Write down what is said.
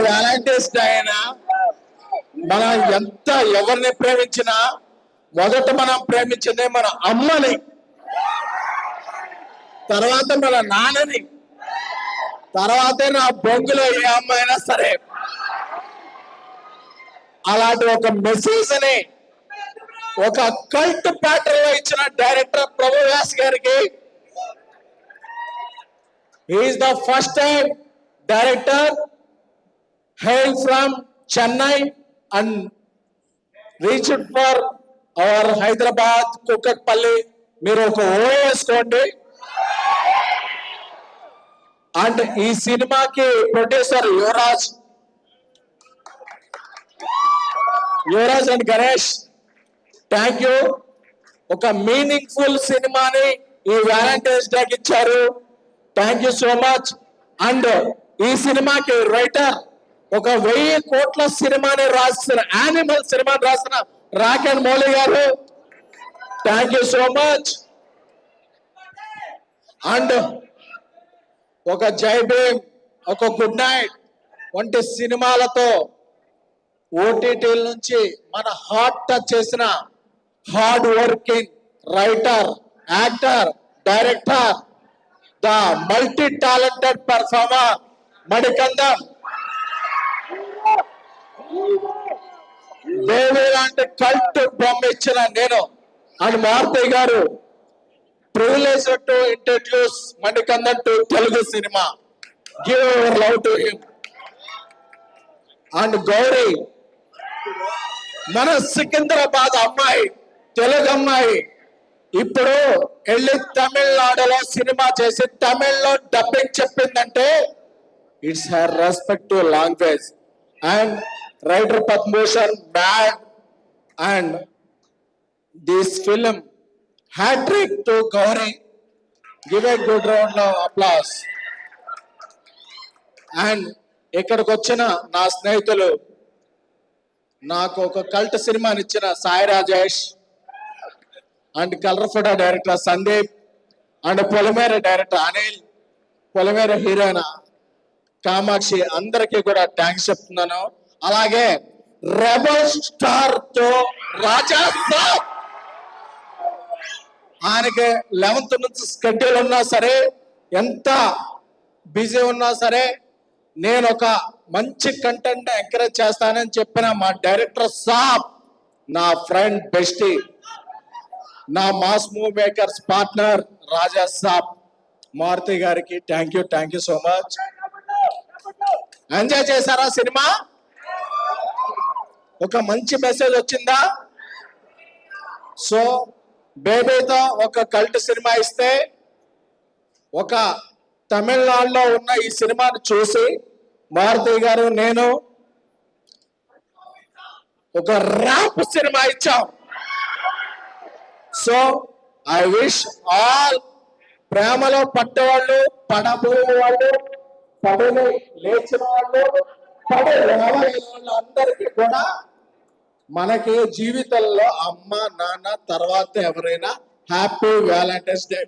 Valentine's day అయినా మనం ఎంత ఎవరిని ప్రేమించినా మొదట మనం ప్రేమించిందే మన అమ్మని, తర్వాత మన నాన్నని, తర్వాతే నా బొంగులో ఏ అమ్మాయినా సరే. అలాంటి ఒక మెసేజ్ ని ఒక కల్ట్ ప్యాటర్న్ లో ఇచ్చిన డైరెక్టర్ ప్రభు వ్యాస్ గారికి, is the first time director hail from Chennai and reached for our Hyderabad, Kukatpalli. మీరు ఒక ఓవేసుకోండి. అండ్ ఈ సినిమాకి producer Yuvraj and Ganesh, thank you. ఒక మీనింగ్ఫుల్ సినిమాని ఈ వ్యాలంటైన్స్ డేకి ఇచ్చారు. Thank you so much. And ఈ సినిమాకి రైటర్ ఒక 1000 కోట్ల సినిమాని రాసిన, యానిమల్ సినిమాని రాసిన రాకెన్ మౌలి గారు, thank you so much. And ఒక జై భీమ్, ఒక గుడ్ నైట్ వంటి సినిమాలతో ఓటీటీల నుంచి మన హార్ట్ టచ్ చేసిన hard working writer, actor, director, the multi talented performer Manikandan. Devi లాంటి కల్ట్ బొమ్మ ఇచ్చిన నేను and Maruthi garu privilege to introduce Manikandan to Telugu cinema. Give our love to him. And Gauri, మన సికింద్రాబాద్ అమ్మాయి, తెలుగు అమ్మాయి, ఇప్పుడు వెళ్ళి తమిళనాడులో సినిమా చేసి తమిళ్లో డబ్బింగ్ చెప్పిందంటే it's her respect to language. And writer Padmabhushan mad, and this film hat-trick to Gauri. Give a good round of applause. And ఇక్కడికి వచ్చిన నా స్నేహితులు, నాకు ఒక కల్ట్ సినిమాని ఇచ్చిన Sai Rajesh and colour photo director Sandeep and Polimera director Anil, Polimera heroine Kamakshi, అందరికీ కూడా థ్యాంక్స్ చెప్తున్నాను. అలాగే రెబల్ స్టార్ తో రాజా సాబ్, ఆయనకి 11th నుంచి స్కెడ్యూల్ ఉన్నా సరే, ఎంత బిజీ ఉన్నా సరే, నేను ఒక మంచి కంటెంట్ ఎంకరేజ్ చేస్తానని చెప్పిన మా డైరెక్టర్ సాబ్, నా ఫ్రెండ్ బెస్టీ, నా మాస్ మూవ్ మేకర్స్ పార్ట్నర్ రాజా సాబ్, మారుతి గారికి thank you so much. Enjoy చేశారా సినిమా? ఒక మంచి మెసేజ్ వచ్చిందా? సో బేబీతో ఒక కల్ట్ సినిమా ఇస్తే, ఒక తమిళనాడులో ఉన్న ఈ సినిమాను చూసి మారుతి గారు, నేను ఒక ర్యాప్ సినిమా ఇచ్చాం. సో ఐ విష్ ఆల్ ప్రేమలో పట్టేవాళ్ళు, పడబోయే వాళ్ళు, పడని లేచిన వాళ్ళు, పడే వాళ్ళు అందరికీ కూడా మనకి జీవితంలో అమ్మ నాన్న తర్వాత ఎవరైనా హ్యాపీ వ్యాలంటైన్స్ డే.